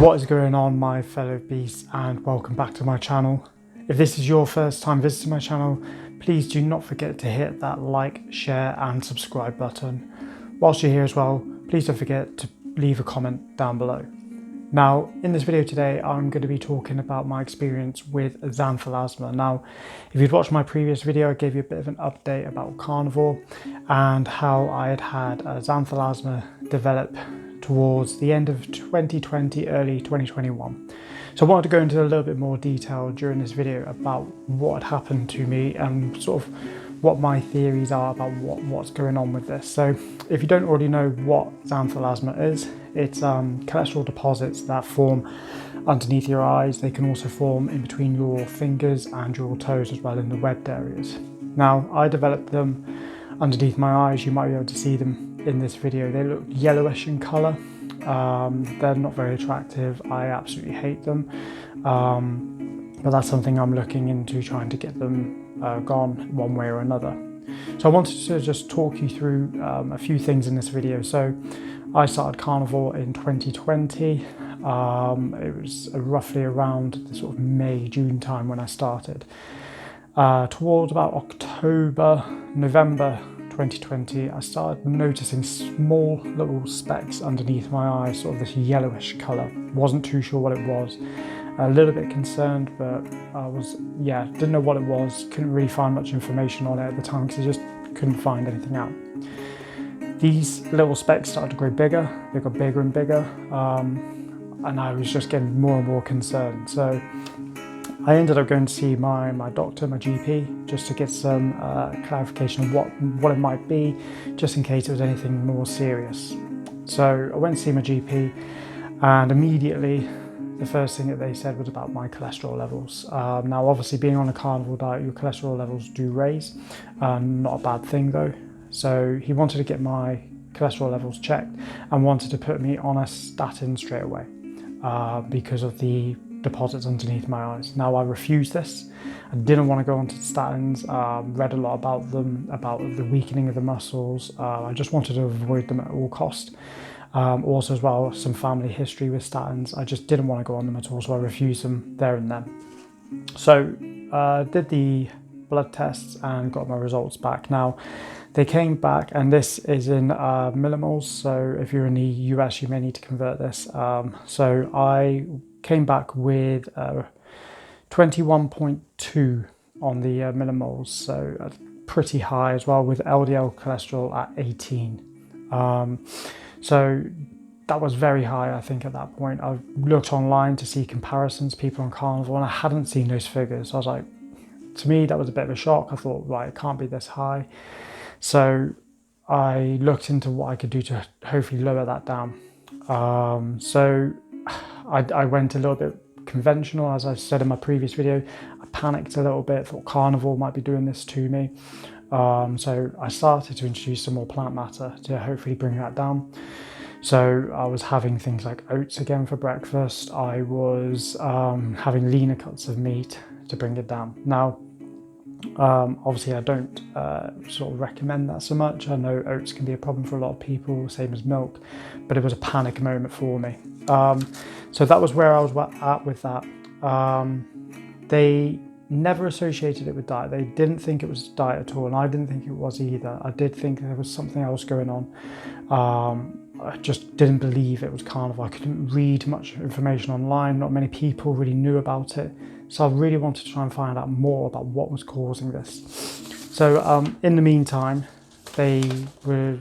What is going on, my fellow beasts, and welcome back to my channel. If this is your first time visiting my channel, please do not forget to hit that like, share and subscribe button. Whilst you're here as well, please don't forget to leave a comment down below. Now, in this video today, I'm going to be talking about my experience with Xanthelasma. Now, if you'd watched my previous video, I gave you a bit of an update about Carnivore and how I had Xanthelasma develop towards the end of 2020, early 2021. So I wanted to go into a little bit more detail during this video about what had happened to me and sort of what my theories are about what's going on with this. So if you don't already know what Xanthelasma is, it's cholesterol deposits that form underneath your eyes. They can also form in between your fingers and your toes as well in the webbed areas. Now, I developed them underneath my eyes. You might be able to see them in this video. They look yellowish in colour. They're not very attractive. I absolutely hate them. But that's something I'm looking into, trying to get them gone one way or another. So I wanted to just talk you through a few things in this video. So I started Carnivore in 2020. It was roughly around the sort of May, June time when I started. Towards about October, November 2020, I started noticing small little specks underneath my eyes, sort of this yellowish colour. Wasn't too sure what it was. A little bit concerned, but didn't know what it was. Couldn't really find much information on it at the time because I just couldn't find anything out. These little specks started to grow bigger. They got bigger and bigger, and I was just getting more and more concerned. So I ended up going to see my doctor, my GP, just to get some clarification of what it might be, just in case it was anything more serious. So I went to see my GP, and immediately the first thing that they said was about my cholesterol levels. Now, obviously, being on a carnivore diet, your cholesterol levels do raise. Not a bad thing though. So he wanted to get my cholesterol levels checked and wanted to put me on a statin straight away because of the deposits underneath my eyes. Now, I refused this. I didn't want to go onto statins. Read a lot about them, about the weakening of the muscles. I just wanted to avoid them at all cost. Also as well, some family history with statins. I just didn't want to go on them at all, so I refused them there and then. So did the blood tests and got my results back. Now, they came back, and this is in millimoles, so if you're in the US, you may need to convert this. So I came back with 21.2 on the millimoles, so pretty high as well, with LDL cholesterol at 18. So that was very high, I think, at that point. I looked online to see comparisons, people on Carnivore, and I hadn't seen those figures. So I was like, to me, that was a bit of a shock. I thought, right, it can't be this high. So I looked into what I could do to hopefully lower that down. So I went a little bit conventional, as I said in my previous video. I panicked a little bit, thought Carnivore might be doing this to me. So I started to introduce some more plant matter to hopefully bring that down. So I was having things like oats again for breakfast. I was having leaner cuts of meat to bring it down. Now, obviously I don't sort of recommend that so much. I know oats can be a problem for a lot of people, same as milk, but it was a panic moment for me. So that was where I was at with that. They never associated it with diet. They didn't think it was diet at all, and I didn't think it was either. I did think there was something else going on. I just didn't believe it was Carnivore. I couldn't read much information online. Not many people really knew about it. So I really wanted to try and find out more about what was causing this. So in the meantime, they were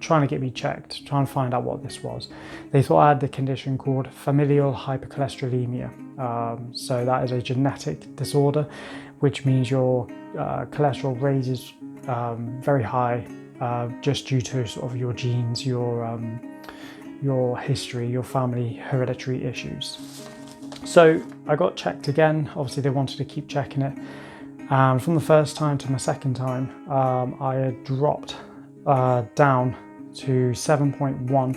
trying to get me checked, trying to find out what this was. They thought I had the condition called familial hypercholesterolemia. So that is a genetic disorder, which means your cholesterol raises very high just due to sort of your genes, your history, your family hereditary issues. So I got checked again. Obviously, they wanted to keep checking it. From the first time to my second time, I had dropped down to 7.1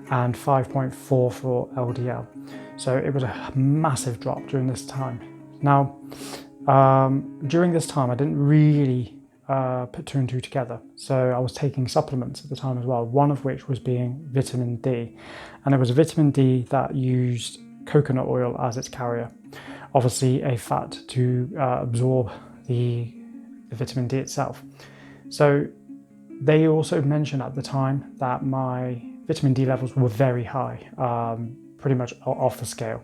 and 5.4 for LDL. So it was a massive drop during this time. Now, during this time, I didn't really put two and two together. So I was taking supplements at the time as well, one of which was being vitamin D. And it was a vitamin D that used coconut oil as its carrier. Obviously a fat to absorb the vitamin D itself. So they also mentioned at the time that my vitamin D levels were very high, pretty much off the scale.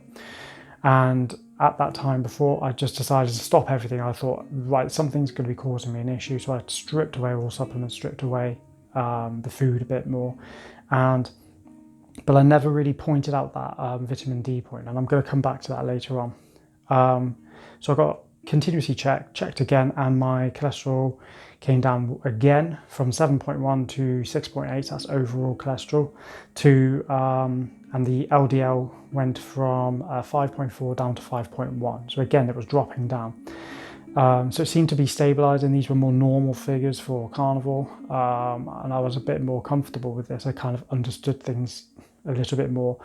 And at that time, before I just decided to stop everything, I thought, right, something's going to be causing me an issue. So I stripped away all supplements, stripped away the food a bit more. But I never really pointed out that vitamin D point, and I'm going to come back to that later on. So I got continuously checked again, and my cholesterol came down again from 7.1 to 6.8, that's overall cholesterol, to and the LDL went from 5.4 down to 5.1. So again, it was dropping down. So it seemed to be stabilizing. These were more normal figures for carnivore, and I was a bit more comfortable with this. I kind of understood things a little bit more,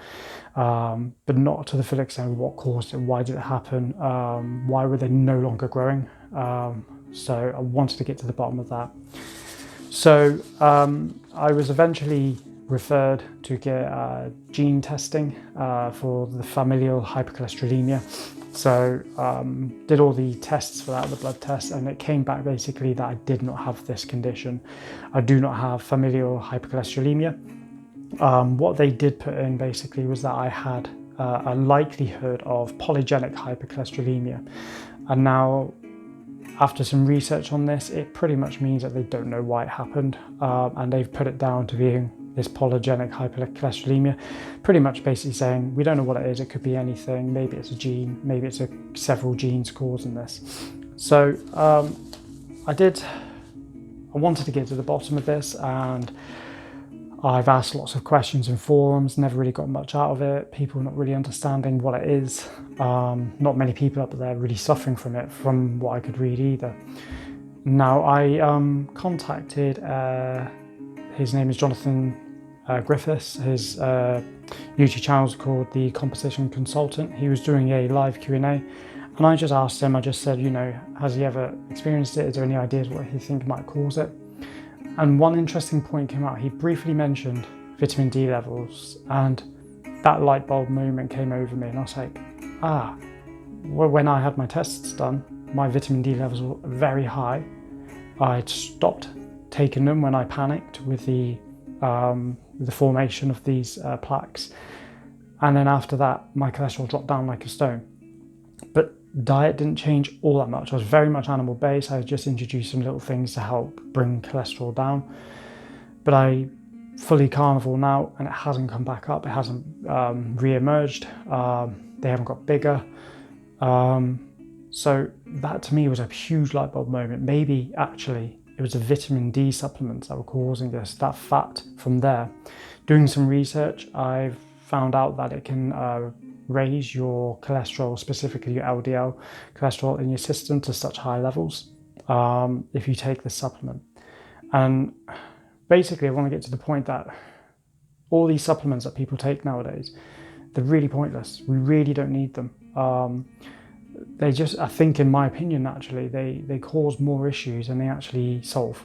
but not to the full extent of what caused it, why did it happen, why were they no longer growing. So I wanted to get to the bottom of that. So I was eventually referred to get gene testing for the familial hypercholesterolemia. So did all the tests for that, the blood tests, and it came back basically that I did not have this condition. I do not have familial hypercholesterolemia. What they did put in basically was that I had a likelihood of polygenic hypercholesterolemia. And now, after some research on this, it pretty much means that they don't know why it happened. And they've put it down to being this polygenic hypercholesterolemia, pretty much basically saying, we don't know what it is. It could be anything. Maybe it's a gene, maybe it's several genes causing this. So I wanted to get to the bottom of this, and I've asked lots of questions in forums, never really got much out of it. People not really understanding what it is. Not many people up there really suffering from it, from what I could read either. Now, I contacted, his name is Jonathan Griffiths. His YouTube channel is called The Composition Consultant. He was doing a live Q&A, and I just asked him, I just said, has he ever experienced it? Is there any ideas what he think might cause it? And one interesting point came out. He briefly mentioned vitamin D levels, and that light bulb moment came over me, and I was like, well, when I had my tests done, my vitamin D levels were very high. I'd stopped taking them when I panicked with the formation of these plaques. And then after that, my cholesterol dropped down like a stone. But diet didn't change all that much. I was very much animal based. I just introduced some little things to help bring cholesterol down. But I fully carnivore now, and it hasn't come back up. It hasn't re-emerged. They haven't got bigger. So that to me was a huge light bulb moment. Maybe actually it was the vitamin D supplements that were causing this, that fat from there. Doing some research, I've found out that it can raise your cholesterol, specifically your LDL cholesterol in your system, to such high levels if you take this supplement. And basically I want to get to the point that all these supplements that people take nowadays, they're really pointless. We really don't need them. They just, I think in my opinion, actually, they cause more issues than they actually solve.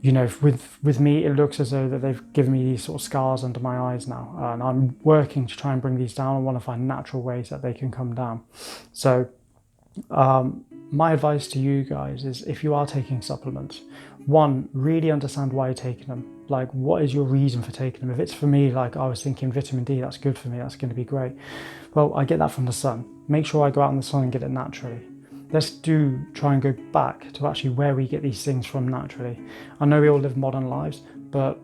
With me, it looks as though that they've given me these sort of scars under my eyes now, and I'm working to try and bring these down. I want to find natural ways that they can come down. So my advice to you guys is, if you are taking supplements, one, really understand why you're taking them. Like, what is your reason for taking them? If it's for me, like I was thinking vitamin D, that's good for me, that's going to be great. Well, I get that from the sun. Make sure I go out in the sun and get it naturally. Let's try and go back to actually where we get these things from naturally. I know we all live modern lives, but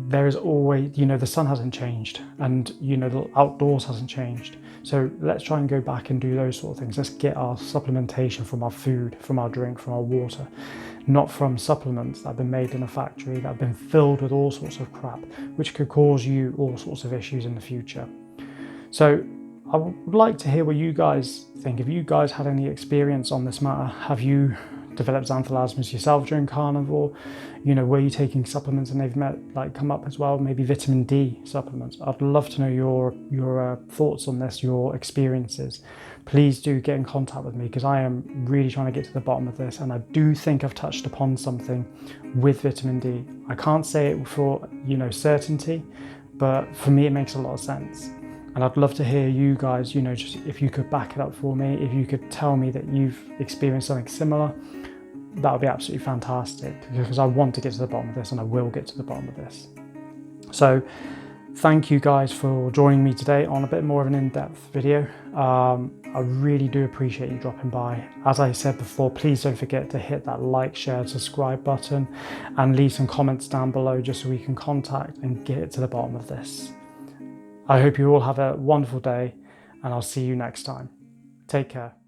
there is always, the sun hasn't changed, and the outdoors hasn't changed. So let's try and go back and do those sort of things. Let's get our supplementation from our food, from our drink, from our water, not from supplements that have been made in a factory, that have been filled with all sorts of crap, which could cause you all sorts of issues in the future. So I would like to hear what you guys think. Have you guys had any experience on this matter? Have you developed Xanthelasmas yourself during carnivore? Were you taking supplements and they've come up as well? Maybe vitamin D supplements. I'd love to know your thoughts on this, your experiences. Please do get in contact with me, because I am really trying to get to the bottom of this, and I do think I've touched upon something with vitamin D. I can't say it for certainty, but for me it makes a lot of sense. And I'd love to hear you guys, just if you could back it up for me, if you could tell me that you've experienced something similar, that would be absolutely fantastic, because I want to get to the bottom of this, and I will get to the bottom of this. So thank you guys for joining me today on a bit more of an in-depth video. I really do appreciate you dropping by. As I said before, please don't forget to hit that like, share, subscribe button and leave some comments down below just so we can contact and get to the bottom of this. I hope you all have a wonderful day, and I'll see you next time. Take care.